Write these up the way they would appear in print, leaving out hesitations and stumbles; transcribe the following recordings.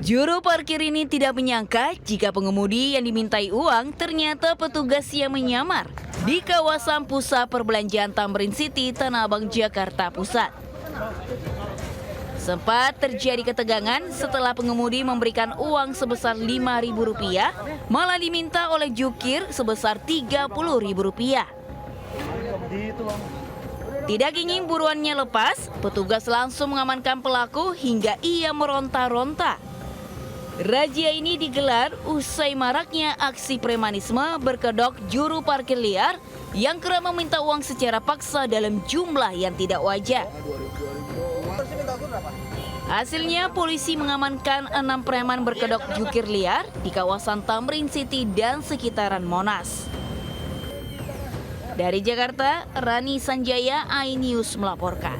Juru parkir ini tidak menyangka jika pengemudi yang dimintai uang ternyata petugas yang menyamar di kawasan pusat perbelanjaan Tamrin City, Tanah Abang, Jakarta Pusat. Sempat terjadi ketegangan setelah pengemudi memberikan uang sebesar Rp5.000, malah diminta oleh jukir sebesar Rp30.000. Tidak ingin buruannya lepas, petugas langsung mengamankan pelaku hingga ia meronta-ronta. Razia ini digelar usai maraknya aksi premanisme berkedok juru parkir liar yang kerap meminta uang secara paksa dalam jumlah yang tidak wajar. Hasilnya polisi mengamankan 6 preman berkedok jukir liar di kawasan Tamrin City dan sekitaran Monas. Dari Jakarta, Rani Sanjaya, iNews melaporkan.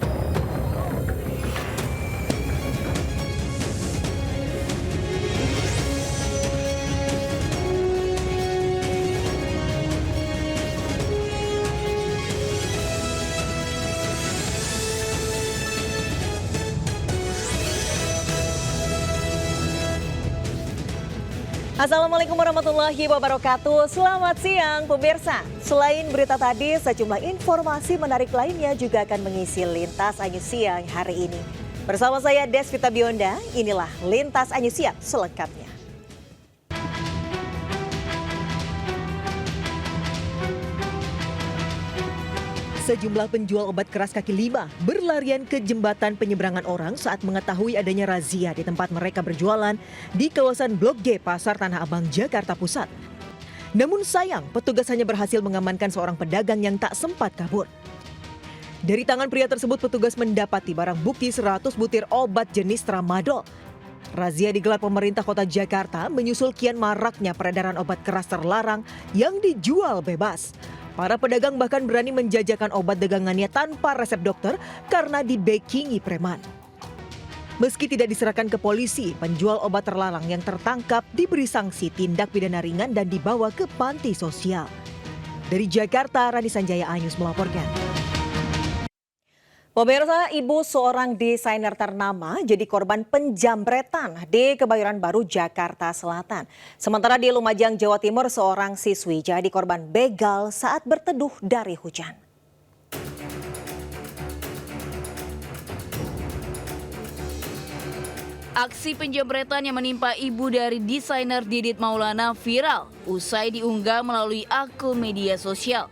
Assalamualaikum warahmatullahi wabarakatuh. Selamat siang pemirsa. Selain berita tadi, sejumlah informasi menarik lainnya juga akan mengisi Lintas Anyus Siang hari ini. Bersama saya Desvita Bionda, inilah Lintas Anyus Siang selengkapnya. Sejumlah penjual obat keras kaki lima berlarian ke jembatan penyeberangan orang saat mengetahui adanya razia di tempat mereka berjualan di kawasan Blok G, Pasar Tanah Abang, Jakarta Pusat. Namun sayang, petugas hanya berhasil mengamankan seorang pedagang yang tak sempat kabur. Dari tangan pria tersebut, petugas mendapati barang bukti 100 butir obat jenis tramadol. Razia digelar pemerintah kota Jakarta menyusul kian maraknya peredaran obat keras terlarang yang dijual bebas. Para pedagang bahkan berani menjajakan obat dagangannya tanpa resep dokter karena dibekingi preman. Meski tidak diserahkan ke polisi, penjual obat terlarang yang tertangkap diberi sanksi tindak pidana ringan dan dibawa ke panti sosial. Dari Jakarta, Rani Sanjaya, iNews melaporkan. Pemirsa, ibu seorang desainer ternama jadi korban penjamretan di Kebayoran Baru, Jakarta Selatan. Sementara di Lumajang, Jawa Timur, seorang siswi jadi korban begal saat berteduh dari hujan. Aksi penjamretan yang menimpa ibu dari desainer Didit Maulana viral usai diunggah melalui akun media sosial.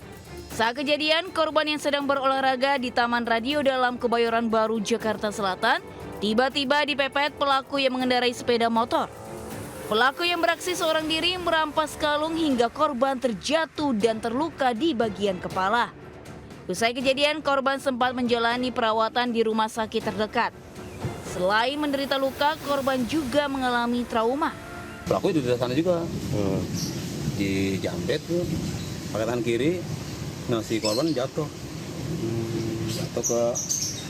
Saat kejadian, korban yang sedang berolahraga di Taman Radio Dalam Kebayoran Baru, Jakarta Selatan, tiba-tiba dipepet pelaku yang mengendarai sepeda motor. Pelaku yang beraksi seorang diri merampas kalung hingga korban terjatuh dan terluka di bagian kepala. Usai kejadian, korban sempat menjalani perawatan di rumah sakit terdekat. Selain menderita luka, korban juga mengalami trauma. Pelaku itu di sana juga, di jambret tuh, pakai tangan kiri. Nah, si korban jatuh ke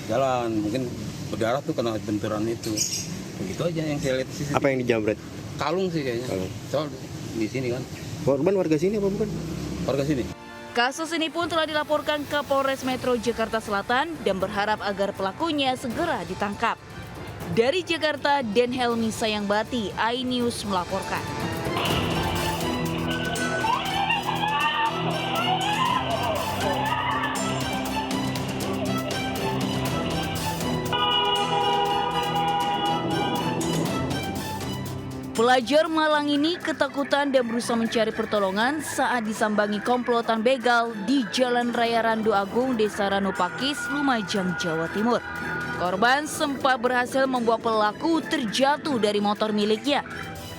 jalan, mungkin berdarah tuh kena benturan itu. Begitu aja yang saya lihat sih. Apa yang dijambret? Kalung sih kayaknya. Soal di sini kan. Korban warga sini apa bukan? Warga sini. Kasus ini pun telah dilaporkan ke Polres Metro Jakarta Selatan dan berharap agar pelakunya segera ditangkap. Dari Jakarta, Den Helmi Sayangbati, iNews melaporkan. Pelajar Malang ini ketakutan dan berusaha mencari pertolongan saat disambangi komplotan begal di Jalan Raya Randu Agung, Desa Ranupakis, Lumajang, Jawa Timur. Korban sempat berhasil membuat pelaku terjatuh dari motor miliknya.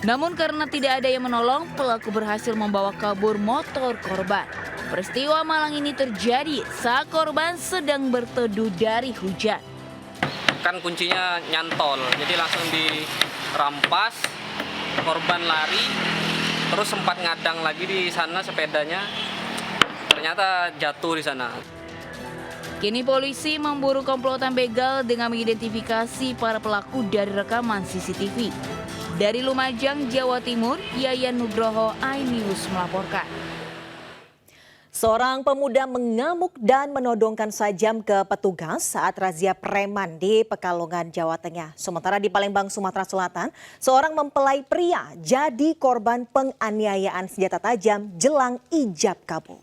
Namun karena tidak ada yang menolong, pelaku berhasil membawa kabur motor korban. Peristiwa malang ini terjadi saat korban sedang berteduh dari hujan. Kan kuncinya nyantol, jadi langsung dirampas. Korban lari, terus sempat ngadang lagi di sana sepedanya, ternyata jatuh di sana. Kini polisi memburu komplotan begal dengan mengidentifikasi para pelaku dari rekaman CCTV. Dari Lumajang, Jawa Timur, Yayan Nugroho, iNews melaporkan. Seorang pemuda mengamuk dan menodongkan sajam ke petugas saat razia preman di Pekalongan, Jawa Tengah. Sementara di Palembang, Sumatera Selatan, seorang mempelai pria jadi korban penganiayaan senjata tajam jelang ijab kabul.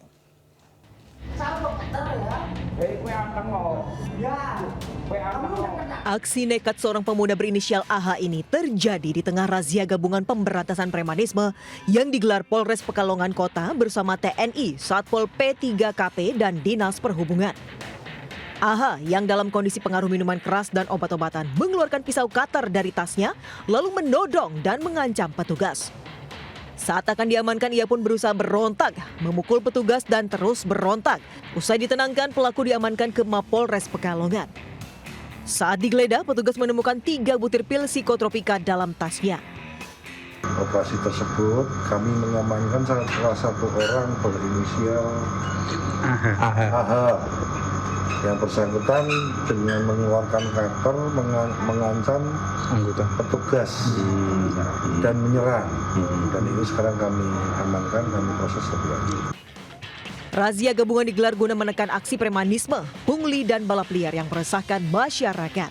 Aksi nekat seorang pemuda berinisial AH ini terjadi di tengah razia gabungan pemberantasan premanisme yang digelar Polres Pekalongan Kota bersama TNI, Satpol P3KP, dan Dinas Perhubungan. AH yang dalam kondisi pengaruh minuman keras dan obat-obatan mengeluarkan pisau cutter dari tasnya lalu menodong dan mengancam petugas. Saat akan diamankan, ia pun berusaha berontak, memukul petugas dan terus berontak. Usai ditenangkan, pelaku diamankan ke Mapolres Pekalongan. Saat digeledah, petugas menemukan 3 butir pil psikotropika dalam tasnya. Operasi tersebut kami mengamankan salah satu orang berinisial AH yang bersangkutan dengan mengeluarkan cutter mengancam anggota petugas dan menyerang. Dan itu sekarang kami amankan, kami proses lebih lanjut. Razia gabungan digelar guna menekan aksi premanisme, pungli, dan balap liar yang meresahkan masyarakat.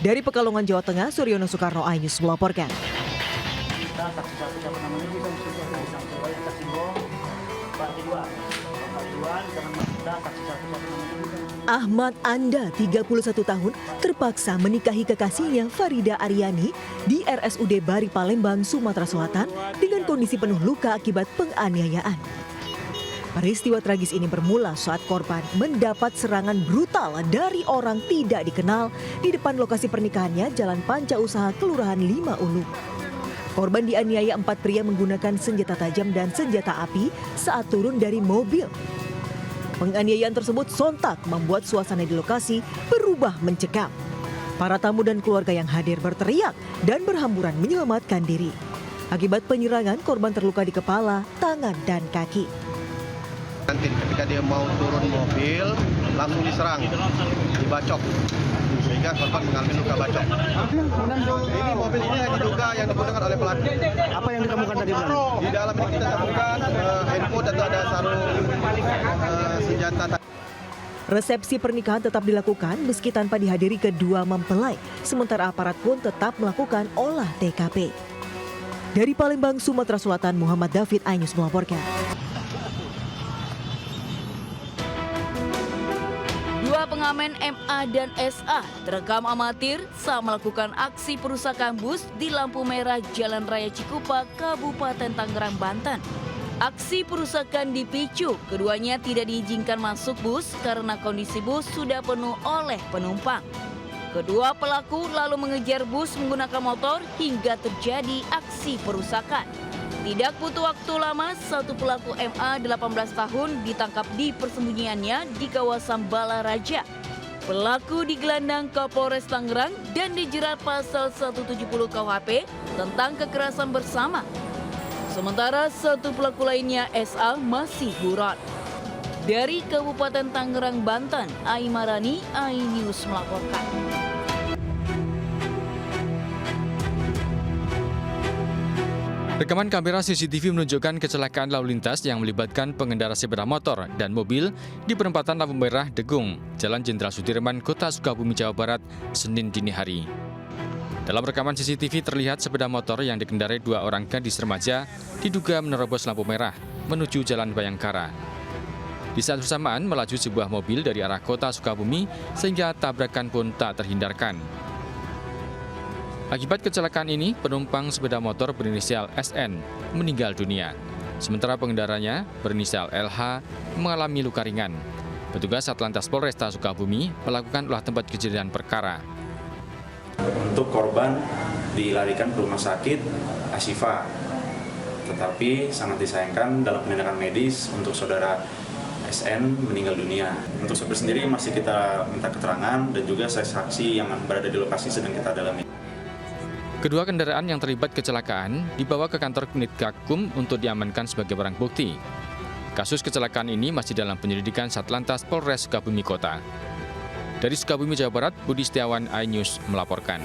Dari Pekalongan, Jawa Tengah, Suryono Soekarno, iNews melaporkan. Ahmad Anda, 31 tahun, terpaksa menikahi kekasihnya Farida Aryani di RSUD Bari Palembang, Sumatera Selatan dengan kondisi penuh luka akibat penganiayaan. Peristiwa tragis ini bermula saat korban mendapat serangan brutal dari orang tidak dikenal di depan lokasi pernikahannya Jalan Panca Usaha, Kelurahan 5 Ulu. Korban dianiaya 4 pria menggunakan senjata tajam dan senjata api saat turun dari mobil. Penganiayaan tersebut sontak membuat suasana di lokasi berubah mencekam. Para tamu dan keluarga yang hadir berteriak dan berhamburan menyelamatkan diri. Akibat penyerangan, korban terluka di kepala, tangan, dan kaki. Ketika dia mau turun mobil, langsung diserang, dibacok, sehingga korban mengalami luka bacok. Ini mobil ini yang diduga yang digunakan oleh pelaku. Apa yang ditemukan tadi, Bang? Di dalam ini kita temukan handphone dan ada sarung senjata. Resepsi pernikahan tetap dilakukan meski tanpa dihadiri kedua mempelai, sementara aparat pun tetap melakukan olah TKP. Dari Palembang, Sumatera Selatan, Muhammad David, iNews melaporkan. Dua pengamen MA dan SA terekam amatir saat melakukan aksi perusakan bus di lampu merah Jalan Raya Cikupa, Kabupaten Tangerang, Banten. Aksi perusakan dipicu, keduanya tidak diizinkan masuk bus karena kondisi bus sudah penuh oleh penumpang. Kedua pelaku lalu mengejar bus menggunakan motor hingga terjadi aksi perusakan. Tidak butuh waktu lama, satu pelaku MA 18 tahun ditangkap di persembunyiannya di kawasan Balaraja. Pelaku digelandang ke Polres Tangerang dan dijerat pasal 170 KUHP tentang kekerasan bersama. Sementara satu pelaku lainnya, SA, masih buron. Dari Kabupaten Tangerang, Banten, Aimarani, iNews melaporkan. Rekaman kamera CCTV menunjukkan kecelakaan lalu lintas yang melibatkan pengendara sepeda motor dan mobil di perempatan lampu merah Degung, Jalan Jenderal Sudirman, Kota Sukabumi, Jawa Barat, Senin dini hari. Dalam rekaman CCTV terlihat sepeda motor yang dikendarai 2 orang gadis remaja diduga menerobos lampu merah menuju Jalan Bayangkara. Di saat bersamaan melaju sebuah mobil dari arah Kota Sukabumi sehingga tabrakan pun tak terhindarkan. Akibat kecelakaan ini, penumpang sepeda motor berinisial SN meninggal dunia. Sementara pengendaranya berinisial LH mengalami luka ringan. Petugas Satlantas Polresta Sukabumi melakukan olah tempat kejadian perkara. Untuk korban dilarikan ke rumah sakit Ashifa, tetapi sangat disayangkan dalam penindakan medis untuk saudara SN meninggal dunia. Untuk sopir sendiri masih kita minta keterangan dan juga saksi yang berada di lokasi sedang kita dalami. Kedua kendaraan yang terlibat kecelakaan dibawa ke kantor unit Gakum untuk diamankan sebagai barang bukti. Kasus kecelakaan ini masih dalam penyelidikan Satlantas Polres Sukabumi Kota. Dari Sukabumi, Jawa Barat, Budi Setiawan, iNews melaporkan.